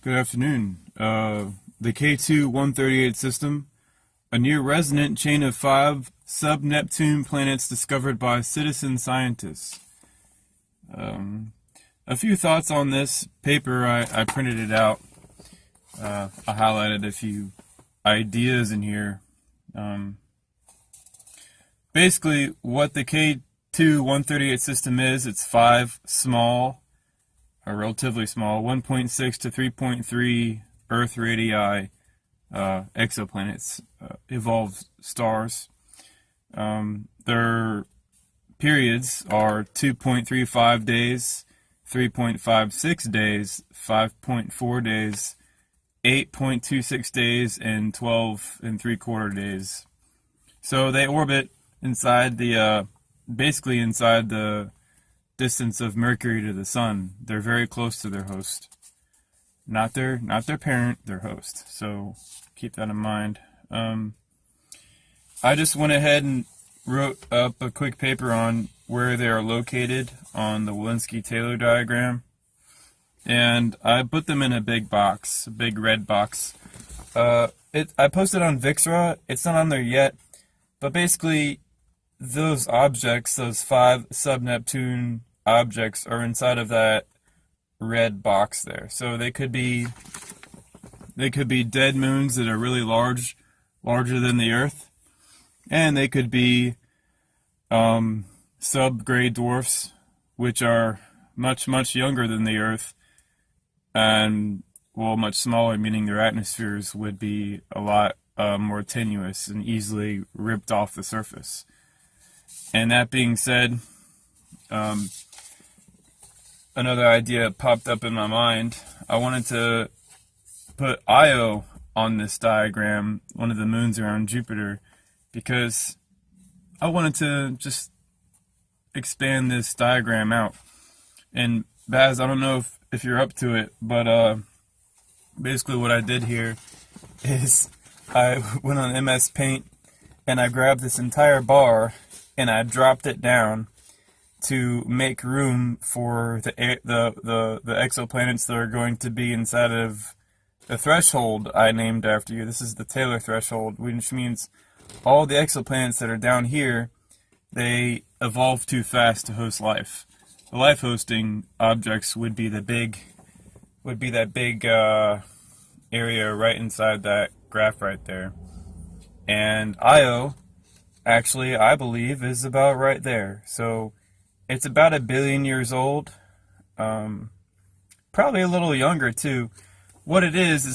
Good afternoon. The K2-138 system, a near-resonant chain of 5 sub-Neptune planets discovered by citizen scientists. A few thoughts on this paper. I printed it out. I highlighted a few ideas in here. Basically, what the K2-138 system is, it's 5 small, or relatively small, 1.6 to 3.3 Earth radii exoplanets, evolved stars. Their periods are 2.35 days, 3.56 days, 5.4 days, 8.26 days, and 12 and 3/4 days. So they orbit inside the, basically inside the distance of Mercury to the Sun. They're very close to their host. Not their parent, their host. So keep that in mind. I just went ahead and wrote up a quick paper on where they are located on the Walensky-Taylor diagram. And I put them in a big box, a big red box. I posted on Vixra. It's not on there yet. But basically, those objects, those 5 sub-Neptune objects, are inside of that red box there. So they could be dead moons that are really large, larger than the Earth, and they could be sub-gray dwarfs, which are much younger than the Earth, and well, much smaller, meaning their atmospheres would be a lot more tenuous and easily ripped off the surface. And that being said, another idea popped up in my mind. I wanted to put Io on this diagram, one of the moons around Jupiter, because I wanted to just expand this diagram out. And Baz, I don't know if you're up to it, but basically what I did here is I went on MS Paint and I grabbed this entire bar and I dropped it down to make room for the exoplanets that are going to be inside of the threshold I named after you. This is the Taylor threshold, which means all the exoplanets that are down here, they evolve too fast to host life. The life hosting objects would be that big area right inside that graph right there. And Io, actually, I believe, is about right there. So it's about 1 billion years old, probably a little younger too. What it is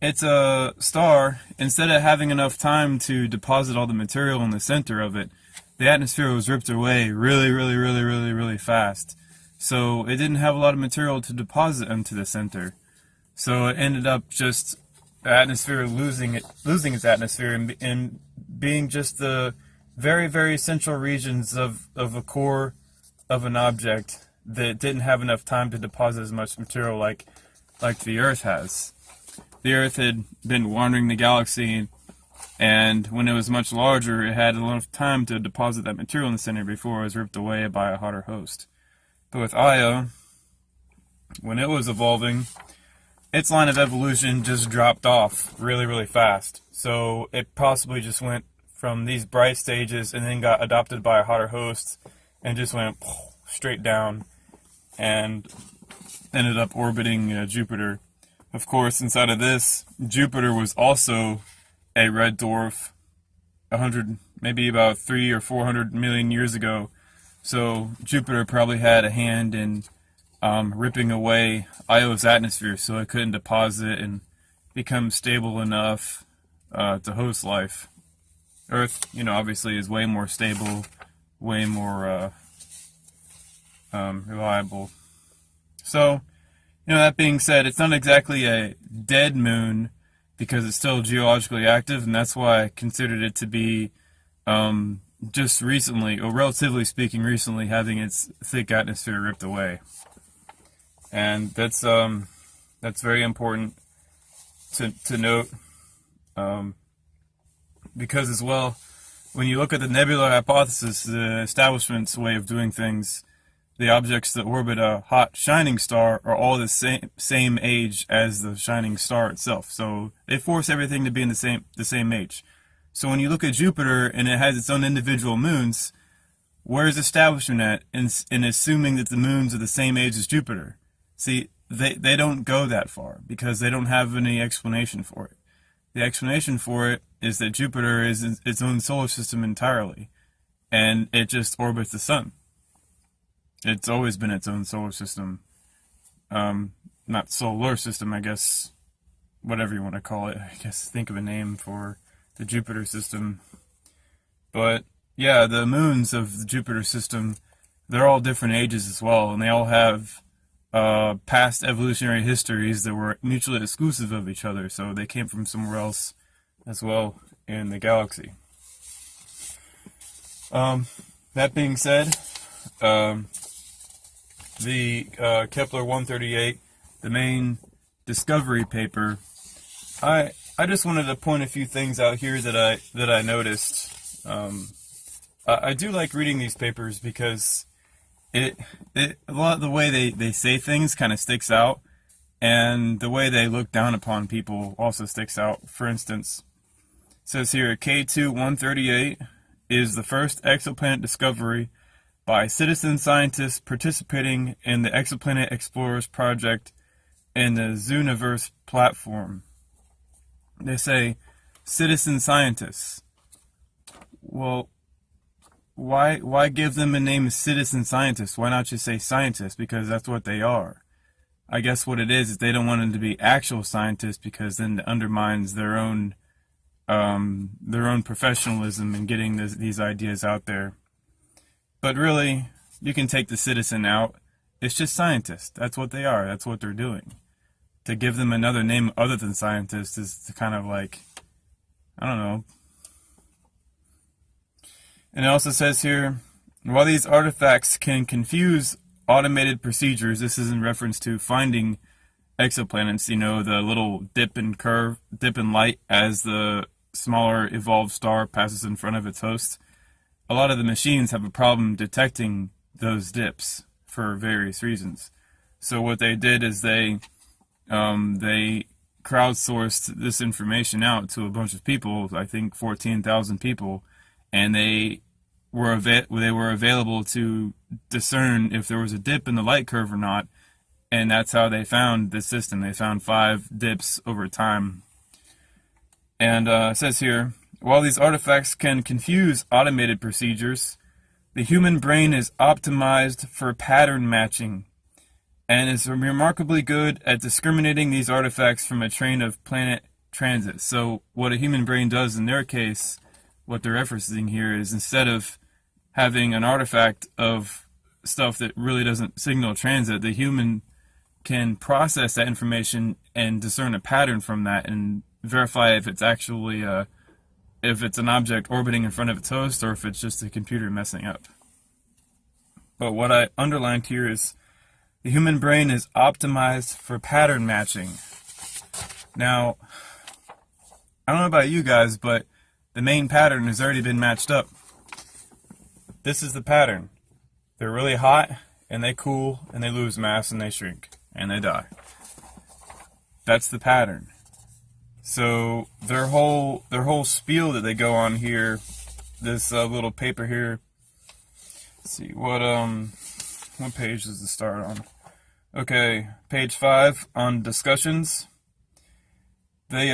it's a star. Instead of having enough time to deposit all the material in the center of it, the atmosphere was ripped away really fast. So it didn't have a lot of material to deposit into the center. So it ended up just the atmosphere losing its atmosphere and being just the very central regions of a core of an object that didn't have enough time to deposit as much material like the Earth has. The Earth had been wandering the galaxy, and when it was much larger, it had enough time to deposit that material in the center before it was ripped away by a hotter host. But with Io, when it was evolving, its line of evolution just dropped off really fast. So it possibly just went from these bright stages and then got adopted by a hotter host and just went straight down and ended up orbiting Jupiter. Of course, inside of this, Jupiter was also a red dwarf 100, maybe about 300 or 400 million years ago. So Jupiter probably had a hand in ripping away Io's atmosphere so it couldn't deposit and become stable enough to host life. Earth, obviously is way more stable, way more reliable. So, that being said, it's not exactly a dead moon because it's still geologically active, and that's why I considered it to be just recently, or relatively speaking recently, having its thick atmosphere ripped away. And that's very important to note. Because as well, when you look at the Nebula Hypothesis, the establishment's way of doing things, the objects that orbit a hot shining star are all the same age as the shining star itself. So they force everything to be in the same age. So when you look at Jupiter and it has its own individual moons, where's establishment at in assuming that the moons are the same age as Jupiter? See, they don't go that far because they don't have any explanation for it. The explanation for it is that Jupiter is its own solar system entirely, and it just orbits the sun. It's always been its own solar system. Not solar system, I guess, whatever you want to call it. I guess think of a name for the Jupiter system. But yeah, the moons of the Jupiter system, they're all different ages as well, and they all have past evolutionary histories that were mutually exclusive of each other, so they came from somewhere else as well in the galaxy. That being said, the Kepler-138, the main discovery paper, I just wanted to point a few things out here that I noticed. I do like reading these papers because a lot of the way they say things kind of sticks out, and the way they look down upon people also sticks out. For instance, it says here, K2-138 is the first exoplanet discovery by citizen scientists participating in the Exoplanet Explorers project and the Zooniverse platform. They say citizen scientists. Well, why give them a name as citizen scientists? Why not just say scientists? Because that's what they are. I guess what it is they don't want them to be actual scientists, because then it undermines their own professionalism in getting these ideas out there. But really, you can take the citizen out. It's just scientists. That's what they are. That's what they're doing. To give them another name other than scientists is to kind of like, I don't know. And it also says here, while these artifacts can confuse automated procedures, this is in reference to finding exoplanets, you know, the little dip in light as the smaller evolved star passes in front of its host. A lot of the machines have a problem detecting those dips for various reasons. So what they did is they crowdsourced this information out to a bunch of people, I think 14,000 people, and they were available to discern if there was a dip in the light curve or not, and that's how they found the system. They found 5 dips over time. And it says here, while these artifacts can confuse automated procedures, the human brain is optimized for pattern matching and is remarkably good at discriminating these artifacts from a train of planet transit. So what a human brain does in their case, what they're referencing here, is instead of having an artifact of stuff that really doesn't signal transit, the human can process that information and discern a pattern from that and verify if it's actually if it's an object orbiting in front of its host or if it's just a computer messing up. But what I underlined here is the human brain is optimized for pattern matching. Now, I don't know about you guys, but the main pattern has already been matched up. This is the pattern. They're really hot, and they cool, and they lose mass, and they shrink, and they die. That's the pattern. So their whole spiel that they go on here, this little paper here. Let's see what page does it start on? Okay, page 5 on discussions. They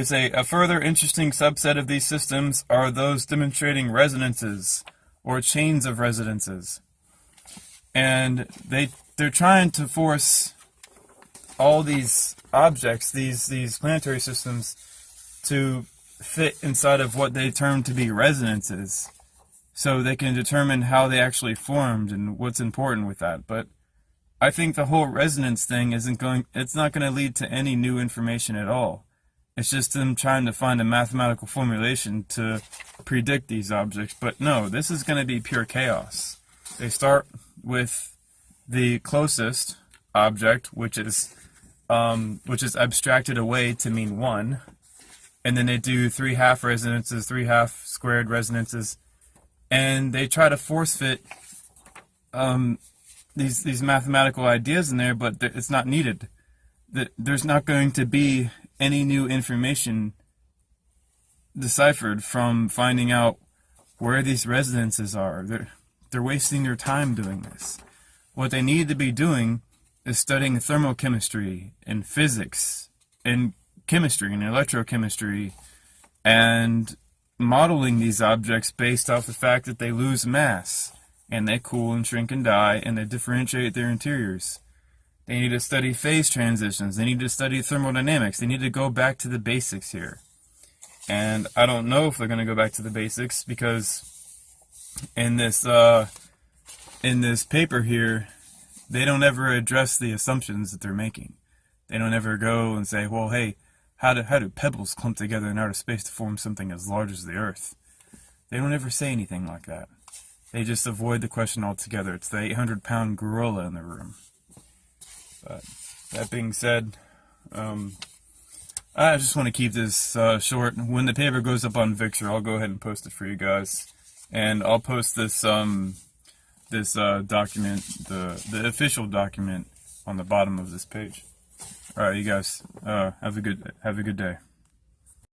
say a further interesting subset of these systems are those demonstrating resonances or chains of resonances, and they're trying to force all these objects, these planetary systems, to fit inside of what they term to be resonances, so they can determine how they actually formed and what's important with that. But I think the whole resonance thing it's not going to lead to any new information at all. It's just them trying to find a mathematical formulation to predict these objects. But no, this is going to be pure chaos. They start with the closest object, which is abstracted away to mean 1, and then they do 3 half resonances, 3 half squared resonances, and they try to force fit these mathematical ideas in there, but it's not needed. There's not going to be any new information deciphered from finding out where these residences are. They're wasting their time doing this. What they need to be doing is studying thermochemistry and physics and chemistry and electrochemistry and modeling these objects based off the fact that they lose mass and they cool and shrink and die and they differentiate their interiors. They need to study phase transitions. They need to study thermodynamics. They need to go back to the basics here. And I don't know if they're going to go back to the basics, because in this paper here, they don't ever address the assumptions that they're making. They don't ever go and say, well, hey, how do pebbles clump together in outer space to form something as large as the Earth? They don't ever say anything like that. They just avoid the question altogether. It's the 800-pound gorilla in the room. But that being said, I just want to keep this short. When the paper goes up on Vixer, I'll go ahead and post it for you guys, and I'll post this this document, the official document, on the bottom of this page. All right, you guys, have a good day.